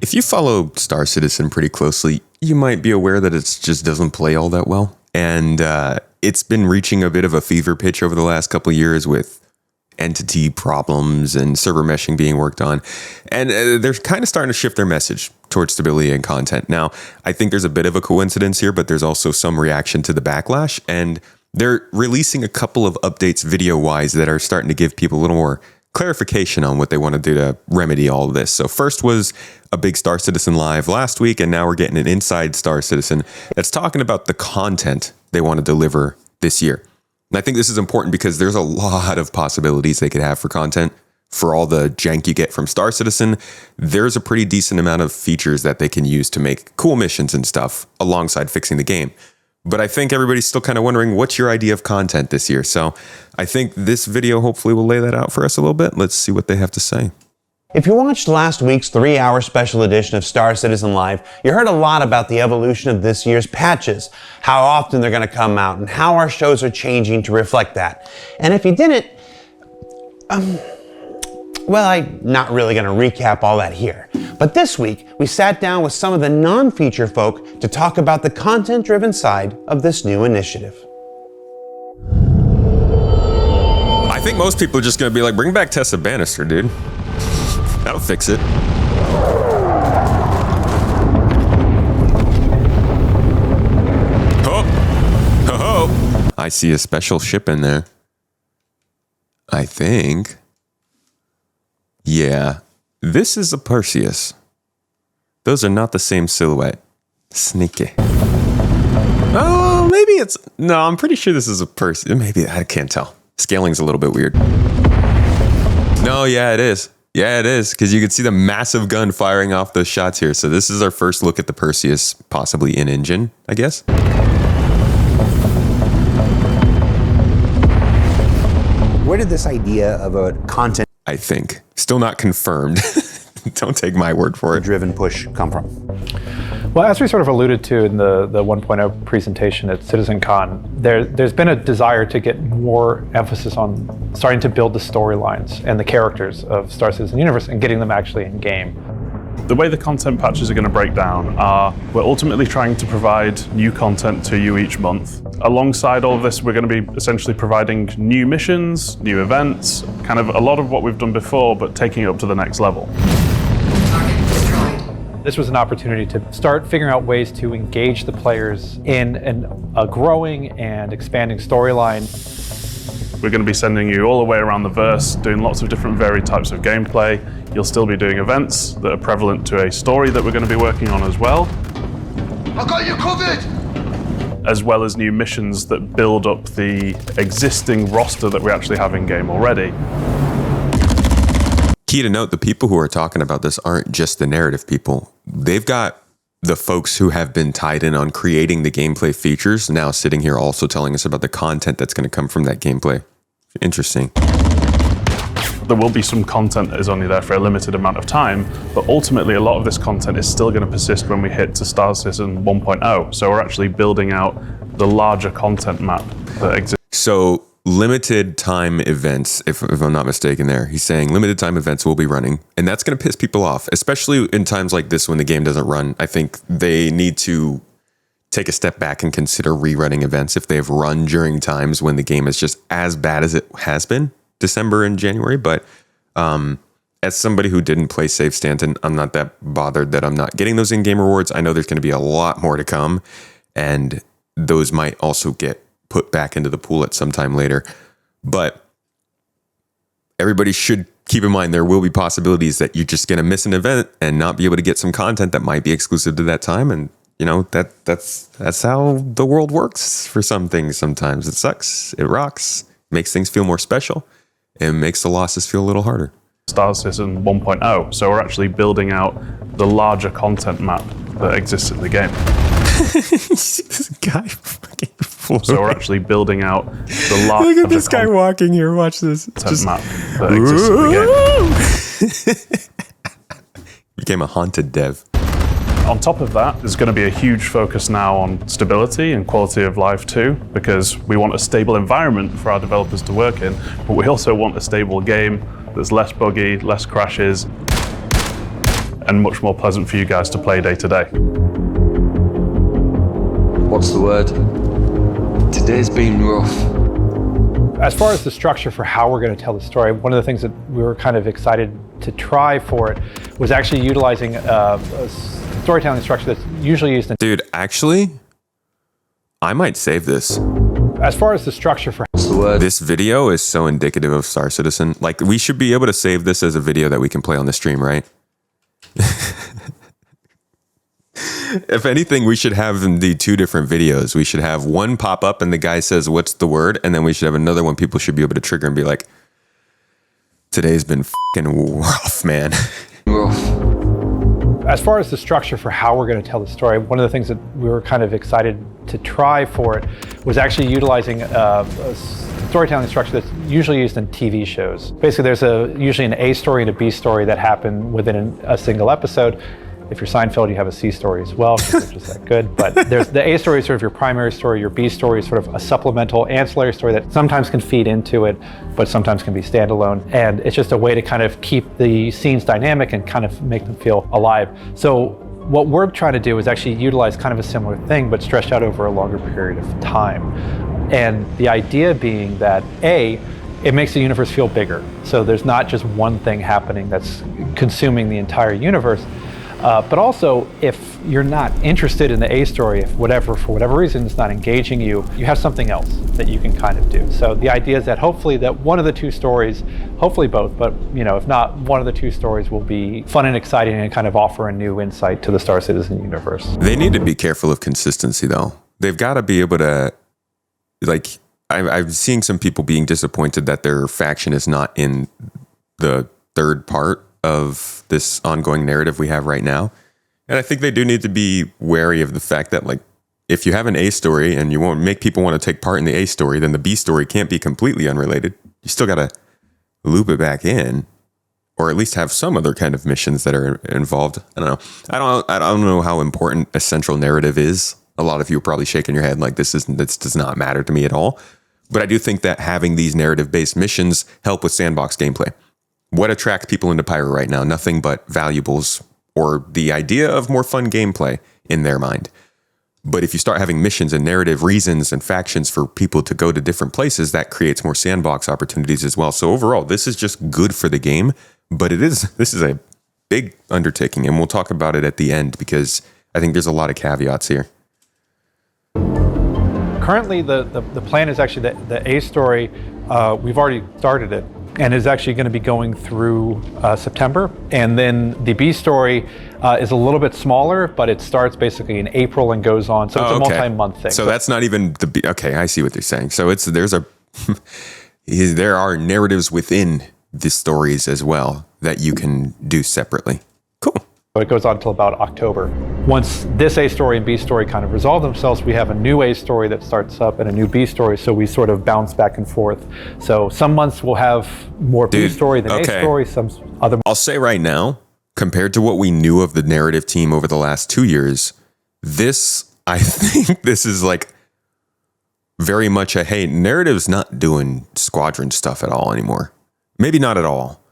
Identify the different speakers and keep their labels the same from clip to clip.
Speaker 1: If you follow Star Citizen pretty closely, you might be aware that it just doesn't play all that well. And it's been reaching a bit of a fever pitch over the last couple of years with entity problems and server meshing being worked on. And they're kind of starting to shift their message towards stability and content. Now, I think there's a bit of a coincidence here, but there's also some reaction to the backlash. And they're releasing a couple of updates video-wise that are starting to give people a little more clarification on what they want to do to remedy all of this. So first was a big Star Citizen Live last week, and now we're getting an Inside Star Citizen that's talking about the content they want to deliver this year. And I think this is important because there's a lot of possibilities they could have for content. For all the jank you get from Star Citizen, there's a pretty decent amount of features that they can use to make cool missions and stuff alongside fixing the game. But I think everybody's still kind of wondering, what's your idea of content this year? So I think this video hopefully will lay that out for us a little bit. Let's see what they have to say.
Speaker 2: If you watched last week's 3-hour special edition of Star Citizen Live, you heard a lot about the evolution of this year's patches, how often they're going to come out, and how our shows are changing to reflect that. And if you didn't, well, I'm not really going to recap all that here. But this week, we sat down with some of the non-feature folk to talk about the content-driven side of this new initiative.
Speaker 1: I think most people are just going to be like, bring back Tessa Bannister, dude. That'll fix it. Oh, I see a special ship in there. I think. Yeah, this is a Perseus. Those are not the same silhouette. Sneaky. Oh, maybe it's... No, I'm pretty sure this is a Perseus. Maybe, I can't tell. Scaling's a little bit weird. No, yeah, it is. Yeah, it is, because you can see the massive gun firing off those shots here. So this is our first look at the Perseus, possibly in engine, I guess.
Speaker 2: Where did this idea of a content...
Speaker 1: I think. Still not confirmed. Don't take my word for it.
Speaker 2: ...driven push come from?
Speaker 3: Well, as we sort of alluded to in the 1.0 presentation at CitizenCon, there's been a desire to get more emphasis on starting to build the storylines and the characters of Star Citizen Universe and getting them actually in game.
Speaker 4: The way the content patches are going to break down are we're ultimately trying to provide new content to you each month. Alongside all of this, we're going to be essentially providing new missions, new events, kind of a lot of what we've done before, but taking it up to the next level.
Speaker 3: This was an opportunity to start figuring out ways to engage the players in a growing and expanding storyline.
Speaker 4: We're going to be sending you all the way around the verse, doing lots of different varied types of gameplay. You'll still be doing events that are prevalent to a story that we're going to be working on as well.
Speaker 5: I got you covered!
Speaker 4: As well as new missions that build up the existing roster that we actually have in game already.
Speaker 1: Key to note, the people who are talking about this aren't just the narrative people. They've got the folks who have been tied in on creating the gameplay features now sitting here also telling us about the content that's going to come from that gameplay. Interesting.
Speaker 4: There will be some content that is only there for a limited amount of time, but ultimately a lot of this content is still going to persist when we hit to Star Citizen 1.0. So we're actually building out the larger content map that exists.
Speaker 1: So limited time events, if I'm not mistaken there. He's saying limited time events will be running, and that's going to piss people off, especially in times like this when the game doesn't run. I think they need to take a step back and consider rerunning events if they've run during times when the game is just as bad as it has been, December and January. But as somebody who didn't play Save Stanton, I'm not that bothered that I'm not getting those in-game rewards. I know there's going to be a lot more to come, and those might also get put back into the pool at some time later. But everybody should keep in mind there will be possibilities that you're just going to miss an event and not be able to get some content that might be exclusive to that time. And you know, that's how the world works for some things. Sometimes it sucks, it rocks, makes things feel more special, and makes the losses feel a little harder.
Speaker 4: Star Citizen 1.0, so we're actually building out the larger content map that exists in the game.
Speaker 1: This guy fucking floating.
Speaker 4: So we're actually building out the larger
Speaker 1: Look at this guy walking here. Watch this.
Speaker 4: Content map that exists in the game.
Speaker 1: Became a haunted dev.
Speaker 4: On top of that, there's going to be a huge focus now on stability and quality of life too, because we want a stable environment for our developers to work in, but we also want a stable game that's less buggy, less crashes, and much more pleasant for you guys to play day to day.
Speaker 6: What's the word? Today's been rough.
Speaker 3: As far as the structure for how we're going to tell the story, one of the things that we were kind of excited to try for it was actually utilizing a storytelling structure that's usually used in...
Speaker 1: Dude, actually, I might save this.
Speaker 3: As far as the structure for...
Speaker 6: What's the word?
Speaker 1: This video is so indicative of Star Citizen. Like, we should be able to save this as a video that we can play on the stream, right? If anything, we should have the two different videos. We should have one pop up and the guy says, what's the word? And then we should have another one people should be able to trigger and be like, today's been fucking rough, man.
Speaker 6: Rough.
Speaker 3: As far as the structure for how we're going to tell the story, one of the things that we were kind of excited to try for it was actually utilizing a storytelling structure that's usually used in TV shows. Basically, there's usually an A story and a B story that happen within a single episode. If you're Seinfeld, you have a C story as well, because they're just that good. But there's the A story is sort of your primary story, your B story is sort of a supplemental ancillary story that sometimes can feed into it, but sometimes can be standalone. And it's just a way to kind of keep the scenes dynamic and kind of make them feel alive. So what we're trying to do is actually utilize kind of a similar thing, but stretched out over a longer period of time. And the idea being that A, it makes the universe feel bigger. So there's not just one thing happening that's consuming the entire universe. But also, if you're not interested in the A story, if for whatever reason it's not engaging you, you have something else that you can kind of do. So the idea is that hopefully that one of the two stories, hopefully both, but if not, one of the two stories will be fun and exciting and kind of offer a new insight to the Star Citizen universe.
Speaker 1: They need to be careful of consistency, though. They've got to be able to, like, I'm seeing some people being disappointed that their faction is not in the third part of this ongoing narrative we have right now. And I think they do need to be wary of the fact that, like, if you have an A story and you won't make people want to take part in the A story, then the B story can't be completely unrelated. You still got to loop it back in, or at least have some other kind of missions that are involved. I don't know. I don't know how important a central narrative is. A lot of you are probably shaking your head like this does not matter to me at all. But I do think that having these narrative-based missions help with sandbox gameplay. What attracts people into Pyro right now? Nothing but valuables or the idea of more fun gameplay in their mind. But if you start having missions and narrative reasons and factions for people to go to different places, that creates more sandbox opportunities as well. So overall, this is just good for the game, but this is a big undertaking, and we'll talk about it at the end because I think there's a lot of caveats here.
Speaker 3: Currently, the plan is actually that the A story, we've already started it, and is actually going to be going through September. And then the B story is a little bit smaller, but it starts basically in April and goes on. So it's a multi-month thing.
Speaker 1: So that's not even the B. Okay, I see what they're saying. So there are narratives within the stories as well that you can do separately. Cool.
Speaker 3: So it goes on until about October. Once this A story and B story kind of resolve themselves, we have a new A story that starts up and a new B story, so we sort of bounce back and forth. So some months we'll have more B story than A story, some other...
Speaker 1: I'll say right now, compared to what we knew of the narrative team over the last 2 years, I think this is like very much a, hey, narrative's not doing squadron stuff at all anymore. Maybe not at all.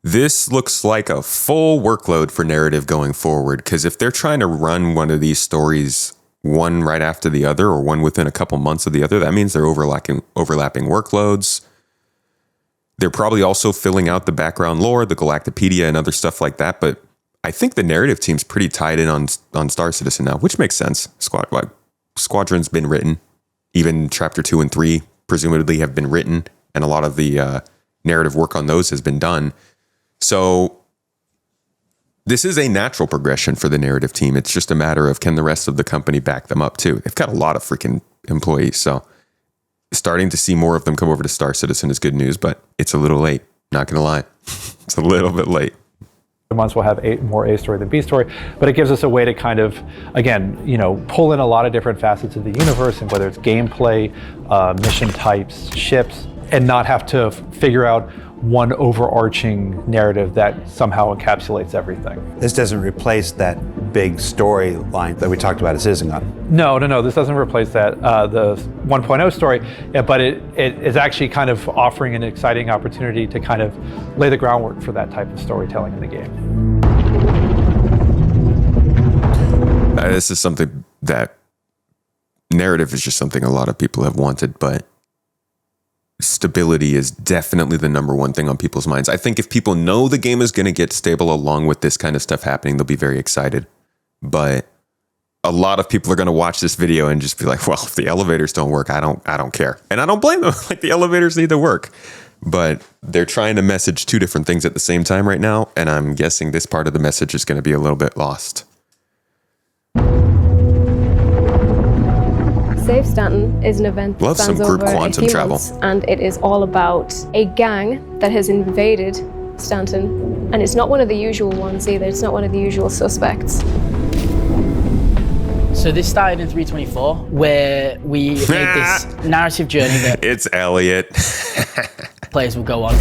Speaker 1: This looks like a full workload for narrative going forward, because if they're trying to run one of these stories one right after the other or one within a couple months of the other, that means they're overlapping workloads. They're probably also filling out the background lore, the Galactopedia and other stuff like that. But I think the narrative team's pretty tied in on Star Citizen now, which makes sense. Squadron's been written. Even Chapter 2 and 3 presumably have been written, and a lot of the narrative work on those has been done. So this is a natural progression for the narrative team. It's just a matter of, can the rest of the company back them up too? They've got a lot of freaking employees. So starting to see more of them come over to Star Citizen is good news, but it's a little late. Not going to lie. It's a little bit late.
Speaker 3: Months we'll have more A story than B story, but it gives us a way to kind of, again, pull in a lot of different facets of the universe, and whether it's gameplay, mission types, ships, and not have to figure out one overarching narrative that somehow encapsulates everything.
Speaker 2: This doesn't replace that big storyline that we talked about at CitizenCon.
Speaker 3: No, this doesn't replace that, the 1.0 story, but it is actually kind of offering an exciting opportunity to kind of lay the groundwork for that type of storytelling in the game.
Speaker 1: This is something that narrative is just something a lot of people have wanted, but stability is definitely the number one thing on people's minds. I think if people know the game is going to get stable along with this kind of stuff happening, they'll be very excited. But a lot of people are going to watch this video and just be like, well, if the elevators don't work, I don't care. And I don't blame them. Like, the elevators need to work. But they're trying to message two different things at the same time right now, and I'm guessing this part of the message is going to be a little bit lost.
Speaker 7: Save Stanton is an event that
Speaker 1: Love some
Speaker 7: spans
Speaker 1: group
Speaker 7: over
Speaker 1: quantum
Speaker 7: a few
Speaker 1: travel.
Speaker 7: months, and it is all about a gang that has invaded Stanton, and it's not one of the usual ones either. It's not one of the usual suspects.
Speaker 8: So this started in 324, where we made this narrative journey that
Speaker 1: It's Elliot.
Speaker 8: players will go on.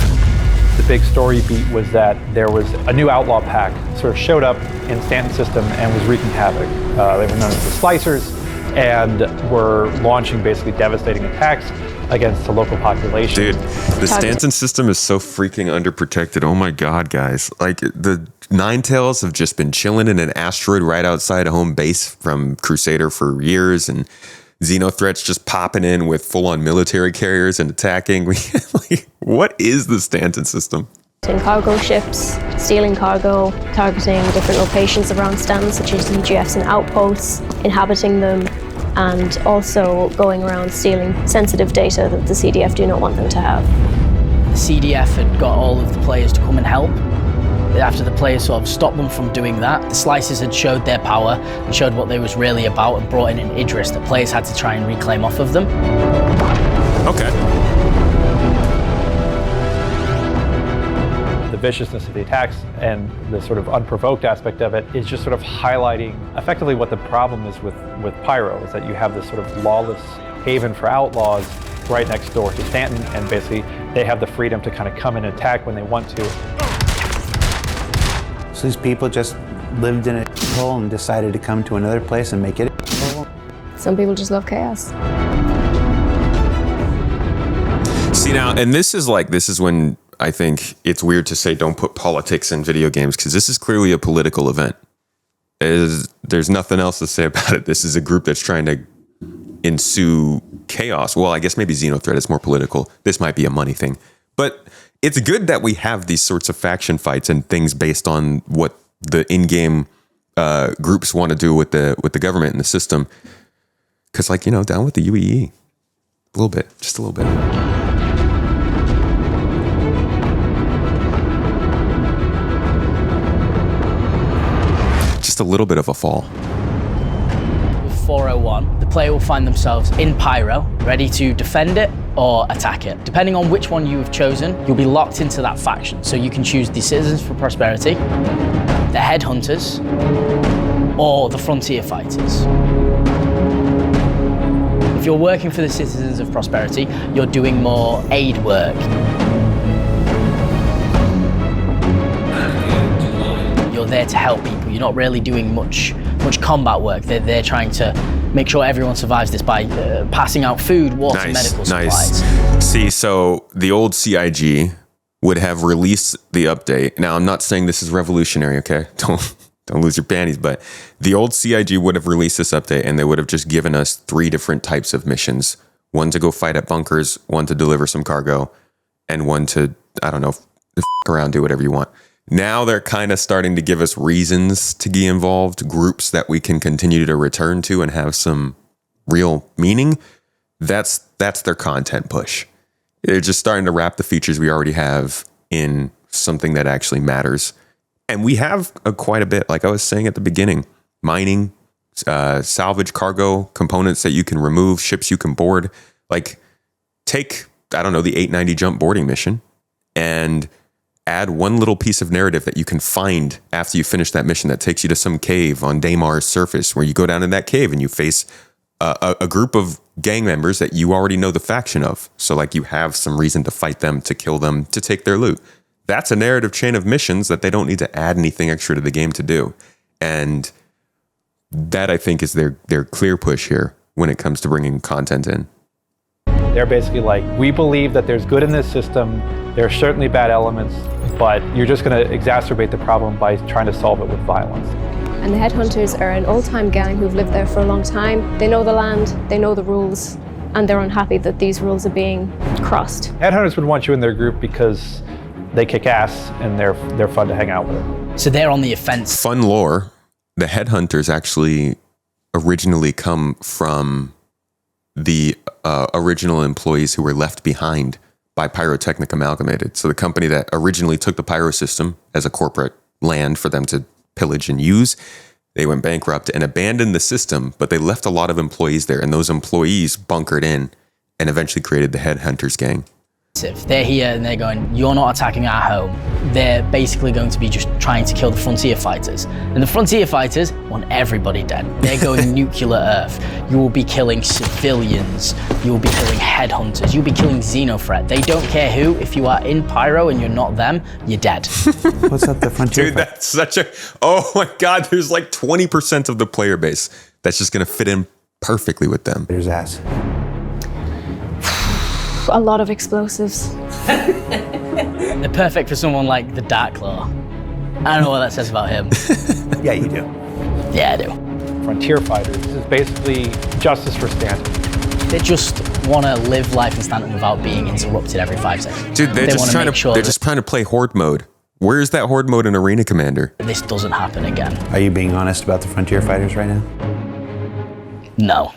Speaker 3: The big story beat was that there was a new outlaw pack sort of showed up in Stanton's system and was wreaking havoc. They were known as the Slicers, and were launching basically devastating attacks against the local population.
Speaker 1: Dude, the Stanton system is so freaking underprotected. Oh my God, guys. Like, the Ninetales have just been chilling in an asteroid right outside a home base from Crusader for years, and Xenothreats just popping in with full-on military carriers and attacking. Like, what is the Stanton system?
Speaker 7: In cargo ships, stealing cargo, targeting different locations around Stanton, such as UGFs and outposts, inhabiting them, and also going around stealing sensitive data that the CDF do not want them to have.
Speaker 8: The CDF had got all of the players to come and help. After the players sort of stopped them from doing that, the Slicers had showed their power and showed what they was really about and brought in an Idris that players had to try and reclaim off of them.
Speaker 1: Okay.
Speaker 3: The viciousness of the attacks and the sort of unprovoked aspect of it is just sort of highlighting effectively what the problem is with Pyro, is that you have this sort of lawless haven for outlaws right next door to Stanton, and basically they have the freedom to kind of come and attack when they want to.
Speaker 2: So these people just lived in a hole and decided to come to another place and make it a hole.
Speaker 7: Some people just love chaos.
Speaker 1: See, now, and this is when I think it's weird to say don't put politics in video games, because this is clearly a political event. There's nothing else to say about it. This is a group that's trying to ensue chaos. Well, I guess maybe Xenothreat is more political. This might be a money thing. But it's good that we have these sorts of faction fights and things based on what the in-game groups want to do with the government and the system. Because, like, down with the UEE. A little bit. Just a little bit. Just a little bit of a fall.
Speaker 8: With 401, the player will find themselves in Pyro, ready to defend it or attack it. Depending on which one you have chosen, you'll be locked into that faction. So you can choose the Citizens for Prosperity, the Headhunters, or the Frontier Fighters. If you're working for the Citizens of Prosperity, you're doing more aid work. You're there to help people. You're not really doing much combat work. They're trying to make sure everyone survives this by passing out food, water, medical supplies.
Speaker 1: See, so the old CIG would have released the update. Now, I'm not saying this is revolutionary, okay? Don't lose your panties, but the old CIG would have released this update, and they would have just given us 3 different types of missions. One to go fight at bunkers, one to deliver some cargo, and one to, I don't know, f around, do whatever you want. Now they're kind of starting to give us reasons to be involved, groups that we can continue to return to and have some real meaning. That's their content push. They're just starting to wrap the features we already have in something that actually matters. And we have quite a bit, like I was saying at the beginning, mining, salvage cargo, components that you can remove, ships you can board. Like, take, I don't know, the 890 jump boarding mission and add one little piece of narrative that you can find after you finish that mission that takes you to some cave on Daymar's surface, where you go down in that cave and you face a group of gang members that you already know the faction of. So, like, you have some reason to fight them, to kill them, to take their loot. That's a narrative chain of missions that they don't need to add anything extra to the game to do. And that, I think, is their clear push here when it comes to bringing content in.
Speaker 3: They're basically like, we believe that there's good in this system. There are certainly bad elements, but you're just going to exacerbate the problem by trying to solve it with violence.
Speaker 7: And the headhunters are an old-time gang who've lived there for a long time. They know the land, they know the rules, and they're unhappy that these rules are being crossed.
Speaker 3: Headhunters would want you in their group because they kick ass and they're fun to hang out with.
Speaker 8: So they're on the offense.
Speaker 1: Fun lore, the headhunters actually originally come from the original employees who were left behind by Pyrotechnic Amalgamated. So the company that originally took the Pyro system as a corporate land for them to pillage and use, they went bankrupt and abandoned the system, but they left a lot of employees there, and those employees bunkered in and eventually created the Headhunters gang.
Speaker 8: If they're here and they're going, you're not attacking our home, they're basically going to be just trying to kill the Frontier Fighters. And the Frontier Fighters want everybody dead. They're going nuclear Earth. You will be killing civilians. You will be killing headhunters. You'll be killing Xenothreat. They don't care who. If you are in Pyro and you're not them, you're dead.
Speaker 2: What's up the Frontier?
Speaker 1: Dude, that's such a, oh my God, there's like 20% of the player base that's just gonna fit in perfectly with them.
Speaker 2: There's ass.
Speaker 7: A lot of explosives.
Speaker 8: They're perfect for someone like the Darklaw. I don't know what that says about him.
Speaker 2: Yeah, you do.
Speaker 8: Yeah, I do.
Speaker 3: Frontier Fighters is basically justice for Stanton.
Speaker 8: They just want to live life in Stanton without being interrupted every 5 seconds.
Speaker 1: Dude, they're
Speaker 8: They
Speaker 1: just
Speaker 8: wanna
Speaker 1: trying
Speaker 8: make
Speaker 1: to
Speaker 8: sure
Speaker 1: they're
Speaker 8: that
Speaker 1: just trying to play horde mode. Where's that horde mode in Arena Commander?
Speaker 8: this doesn't happen again.
Speaker 2: Are you being honest about the Frontier Fighters right now?
Speaker 8: No.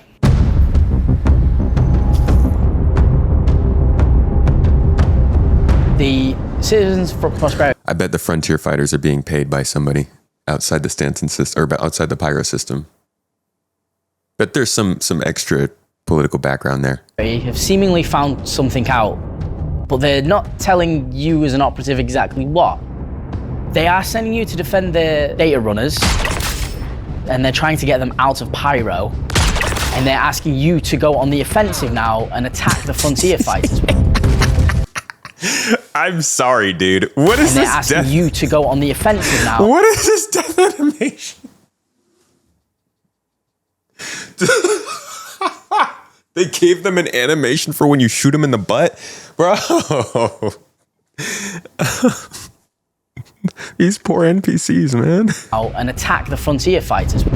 Speaker 8: The Citizens for Prosperity.
Speaker 1: I bet the Frontier Fighters are being paid by somebody outside the Stanton system or outside the Pyro system. But there's some extra political background there.
Speaker 8: Have seemingly found something out, but they're not telling you as an operative exactly what. They are sending you to defend their data runners, and they're trying to get them out of Pyro, and they're asking you to go on the offensive now and attack the Frontier Fighters.
Speaker 1: I'm sorry, dude. What is
Speaker 8: And they're
Speaker 1: this
Speaker 8: asking
Speaker 1: death?
Speaker 8: you to go on the offensive now.
Speaker 1: What is this death animation? They gave them an animation for when you shoot them in the butt? Bro. These poor NPCs, man.
Speaker 8: And attack the Frontier Fighters.
Speaker 5: I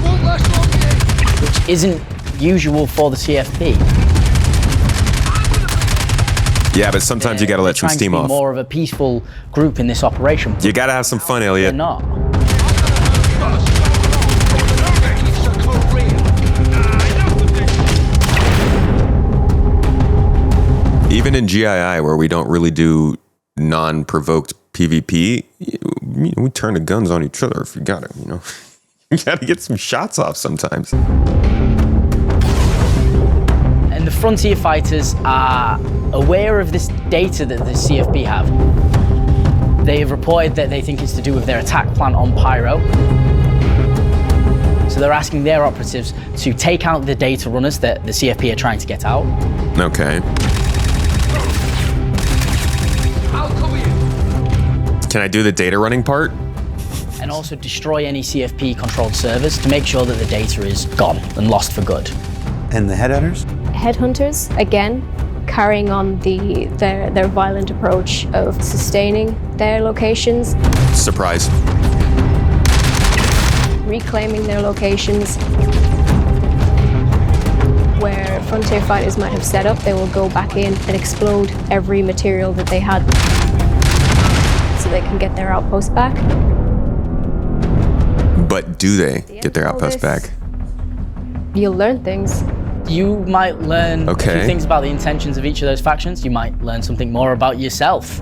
Speaker 5: won't last long here.
Speaker 8: Which isn't usual for the CFP.
Speaker 1: Yeah, but sometimes you gotta let some steam
Speaker 8: They're trying
Speaker 1: off.
Speaker 8: to be more of a peaceful group in this operation.
Speaker 1: You gotta have some fun,
Speaker 8: They're
Speaker 1: Elliot.
Speaker 8: not.
Speaker 1: Even in GII, where we don't really do non-provoked PvP, we turn the guns on each other if you got it, you know? You gotta get some shots off sometimes.
Speaker 8: And the Frontier Fighters are aware of this data that the CFP have. They have reported that they think it's to do with their attack plan on Pyro. So they're asking their operatives to take out the data runners that the CFP are trying to get out.
Speaker 1: Okay.
Speaker 5: I'll cover you.
Speaker 1: Can I do the data running part?
Speaker 8: And also destroy any CFP controlled servers to make sure that the data is gone and lost for good.
Speaker 2: And the Headhunters?
Speaker 7: Headhunters, again, carrying on their violent approach of sustaining their locations,
Speaker 1: Surprise.
Speaker 7: reclaiming their locations. Where Frontier Fighters might have set up, they will go back in and explode every material that they had so they can get their outpost back.
Speaker 1: But do they get their outpost back?
Speaker 7: You'll learn things.
Speaker 8: You might learn a
Speaker 1: Okay.
Speaker 8: few things about the intentions of each of those factions. You might learn something more about yourself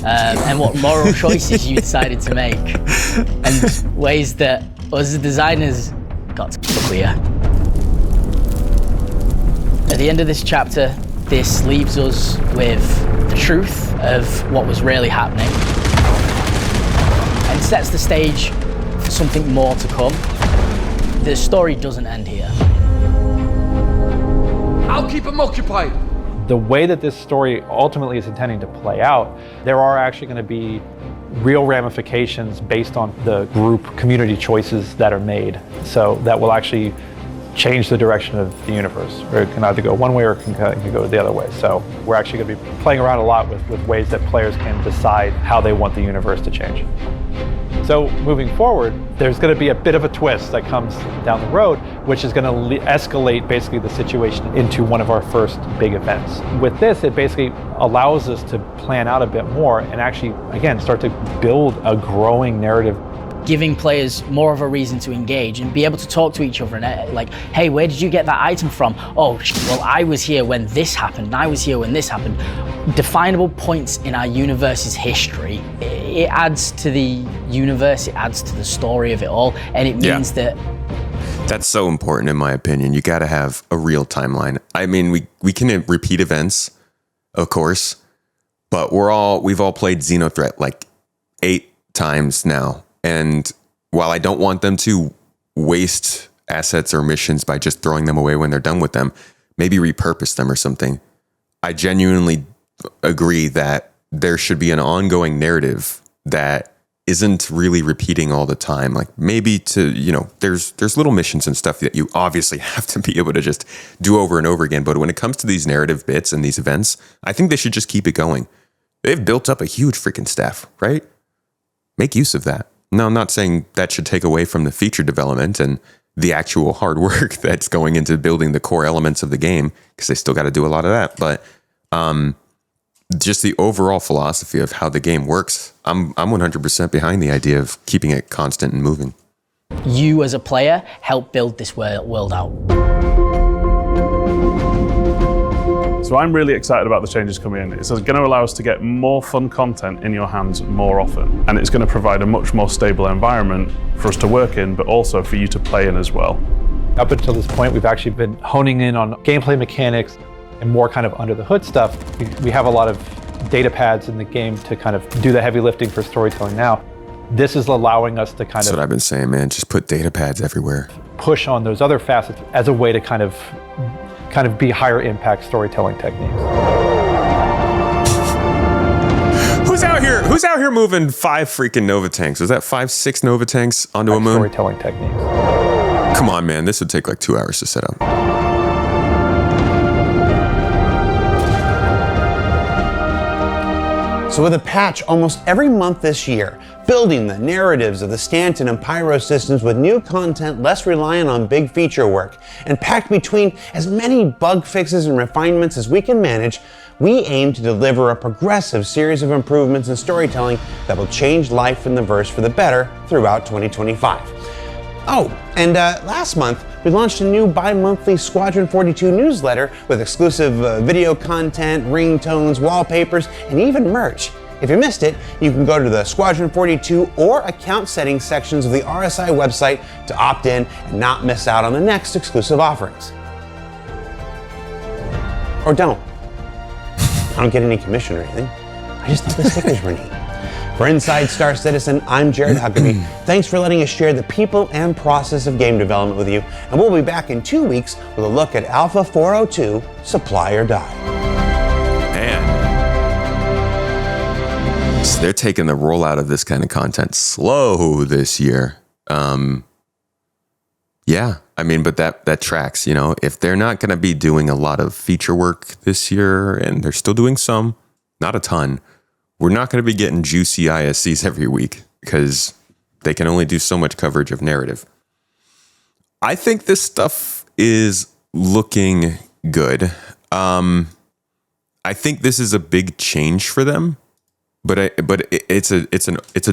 Speaker 8: and what moral choices you decided to make and ways that us as designers got to clear. At the end of this chapter, this leaves us with the truth of what was really happening and sets the stage for something more to come. The story doesn't end here.
Speaker 5: I'll keep them occupied.
Speaker 3: The way that this story ultimately is intending to play out, there are actually going to be real ramifications based on the group community choices that are made. So that will actually change the direction of the universe. Or it can either go one way or it can go the other way. So we're actually going to be playing around a lot with ways that players can decide how they want the universe to change. So moving forward, there's going to be a bit of a twist that comes down the road, which is going to escalate basically the situation into one of our first big events. With this, it basically allows us to plan out a bit more and actually, again, start to build a growing narrative.
Speaker 8: Giving players more of a reason to engage and be able to talk to each other and like, hey, where did you get that item from? Oh, well, I was here when this happened, and I was here when this happened. Definable points in our universe's history. It adds to the universe, it adds to the story of it all, and it means that...
Speaker 1: That's so important in my opinion. You got to have a real timeline. I mean, we can repeat events, of course, but we've all played Xenothreat like 8 times now. And while I don't want them to waste assets or missions by just throwing them away when they're done with them, maybe repurpose them or something. I genuinely agree that there should be an ongoing narrative that isn't really repeating all the time. Like maybe there's little missions and stuff that you obviously have to be able to just do over and over again. But when it comes to these narrative bits and these events, I think they should just keep it going. They've built up a huge freaking staff, right? Make use of that. No, I'm not saying that should take away from the feature development and the actual hard work that's going into building the core elements of the game, because they still got to do a lot of that. But just the overall philosophy of how the game works, I'm 100% behind the idea of keeping it constant and moving.
Speaker 8: You as a player help build this world out.
Speaker 4: So I'm really excited about the changes coming in. It's going to allow us to get more fun content in your hands more often. And it's going to provide a much more stable environment for us to work in, but also for you to play in as well.
Speaker 3: Up until this point, we've actually been honing in on gameplay mechanics and more kind of under the hood stuff. We have a lot of data pads in the game to kind of do the heavy lifting for storytelling now. This is allowing us to
Speaker 1: That's what I've been saying, man. Just put data pads everywhere.
Speaker 3: Push on those other facets as a way to kind of be higher impact storytelling techniques.
Speaker 1: Who's out here moving 5 freaking Nova tanks? Was that 5-6 Nova tanks onto a moon?
Speaker 3: Storytelling techniques.
Speaker 1: Come on, man. This would take like 2 hours to set up.
Speaker 2: So with a patch almost every month this year, building the narratives of the Stanton and Pyro systems with new content less reliant on big feature work, and packed between as many bug fixes and refinements as we can manage, we aim to deliver a progressive series of improvements in storytelling that will change life in the verse for the better throughout 2025. Oh, and last month, we launched a new bi-monthly Squadron 42 newsletter with exclusive video content, ringtones, wallpapers, and even merch. If you missed it, you can go to the Squadron 42 or account settings sections of the RSI website to opt in and not miss out on the next exclusive offerings. Or don't. I don't get any commission or anything. I just thought the stickers were neat. For Inside Star Citizen, I'm Jared Huckabee. Thanks for letting us share the people and process of game development with you, and we'll be back in 2 weeks with a look at Alpha 402, Supply or Die.
Speaker 1: Man. So they're taking the rollout of this kind of content slow this year. Yeah, I mean, but that tracks, you know, if they're not going to be doing a lot of feature work this year, and they're still doing some, not a ton, we're not going to be getting juicy ISCs every week because they can only do so much coverage of narrative. I think this stuff is looking good. I think this is a big change for them, but it's a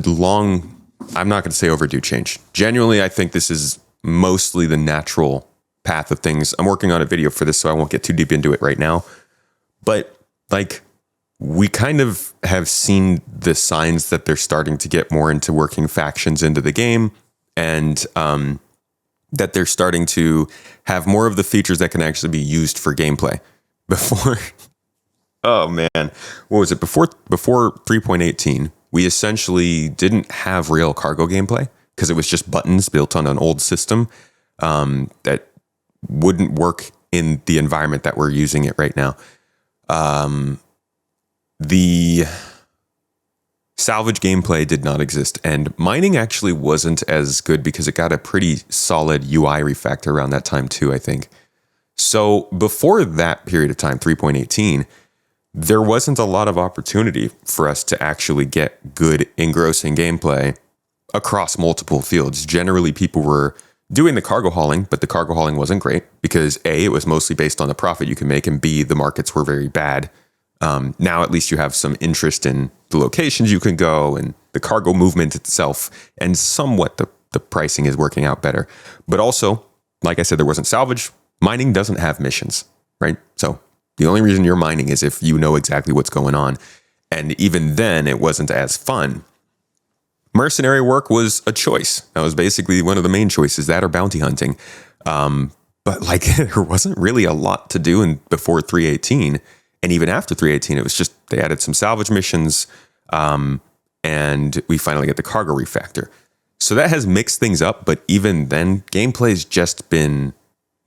Speaker 1: long, I'm not going to say overdue change. Genuinely, I think this is mostly the natural path of things. I'm working on a video for this, so I won't get too deep into it right now. But like, we kind of have seen the signs that they're starting to get more into working factions into the game, and that they're starting to have more of the features that can actually be used for gameplay. Before, oh man, what was it? Before 3.18, we essentially didn't have real cargo gameplay because it was just buttons built on an old system that wouldn't work in the environment that we're using it right now. The salvage gameplay did not exist, and mining actually wasn't as good because it got a pretty solid UI refactor around that time too, I think. So before that period of time, 3.18, there wasn't a lot of opportunity for us to actually get good engrossing gameplay across multiple fields. Generally, people were doing the cargo hauling, but the cargo hauling wasn't great because A, it was mostly based on the profit you can make, and B, the markets were very bad. Now at least you have some interest in the locations you can go and the cargo movement itself, and somewhat the pricing is working out better. But also, like I said, there wasn't salvage. Mining doesn't have missions, right? So the only reason you're mining is if you know exactly what's going on. And even then, it wasn't as fun. Mercenary work was a choice. That was basically one of the main choices, that or bounty hunting. But like there wasn't really a lot to do before 3.18. And even after 3.18, it was just they added some salvage missions, and we finally get the cargo refactor. So that has mixed things up, but even then, gameplay's just been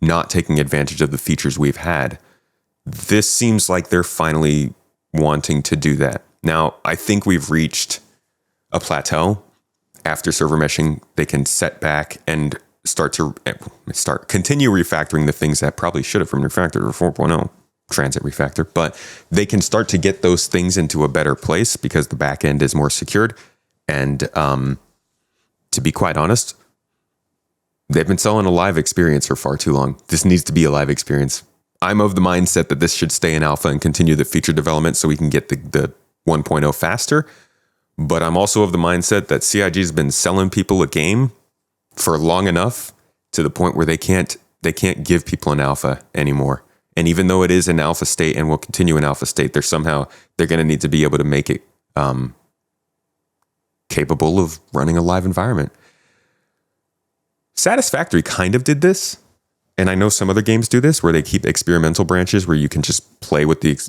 Speaker 1: not taking advantage of the features we've had. This seems like they're finally wanting to do that. Now, I think we've reached a plateau. After server meshing, they can set back and continue refactoring the things that probably should have been refactored for 4.0 transit refactor, but they can start to get those things into a better place because the back end is more secured. And to be quite honest, they've been selling a live experience for far too long. This needs to be a live experience. I'm of the mindset that this should stay in alpha and continue the feature development so we can get the 1.0 faster. But I'm also of the mindset that CIG has been selling people a game for long enough to the point where they can't give people an alpha anymore. And even though it is an alpha state and will continue in alpha state, they're going to need to be able to make it capable of running a live environment. Satisfactory kind of did this. And I know some other games do this where they keep experimental branches where you can just play with the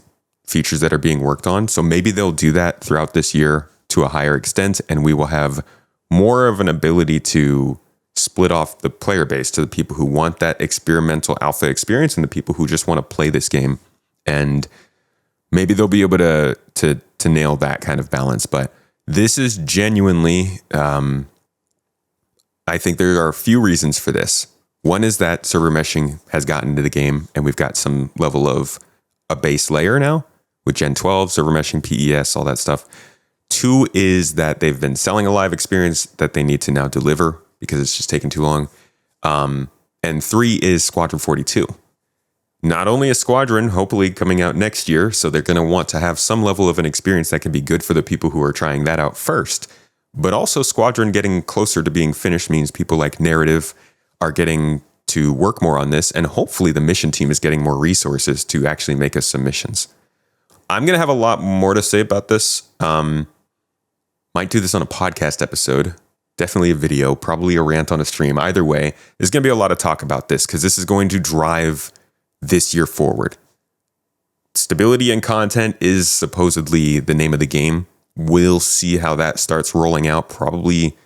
Speaker 1: features that are being worked on. So maybe they'll do that throughout this year to a higher extent, and we will have more of an ability to split off the player base to the people who want that experimental alpha experience and the people who just want to play this game. And maybe they'll be able to nail that kind of balance. But this is genuinely, I think there are a few reasons for this. One is that server meshing has gotten into the game and we've got some level of a base layer now with Gen 12, server meshing, PES, all that stuff. Two is that they've been selling a live experience that they need to now deliver because it's just taken too long. And three is Squadron 42. Not only a Squadron, hopefully coming out next year, so they're going to want to have some level of an experience that can be good for the people who are trying that out first. But also Squadron getting closer to being finished means people like Narrative are getting to work more on this, and hopefully the mission team is getting more resources to actually make us some missions. I'm going to have a lot more to say about this. Might do this on a podcast episode, definitely a video, probably a rant on a stream. Either way, there's going to be a lot of talk about this because this is going to drive this year forward. Stability and content is supposedly the name of the game. We'll see how that starts rolling out. Probably,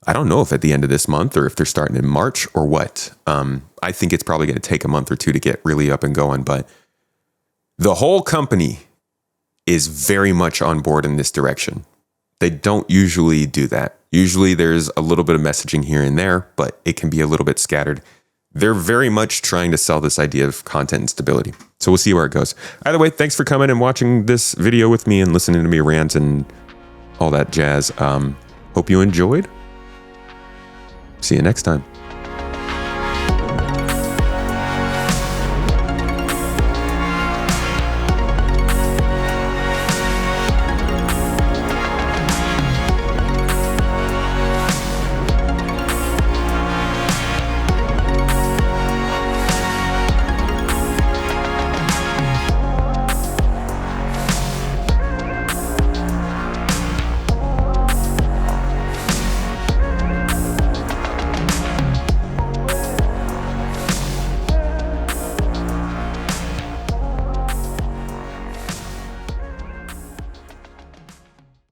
Speaker 1: I don't know if at the end of this month or if they're starting in March or what. I think it's probably going to take a month or two to get really up and going, but the whole company is very much on board in this direction. They don't usually do that. Usually there's a little bit of messaging here and there, but it can be a little bit scattered. They're very much trying to sell this idea of content and stability. So we'll see where it goes. Either way, thanks for coming and watching this video with me and listening to me rant and all that jazz. Hope you enjoyed. See you next time.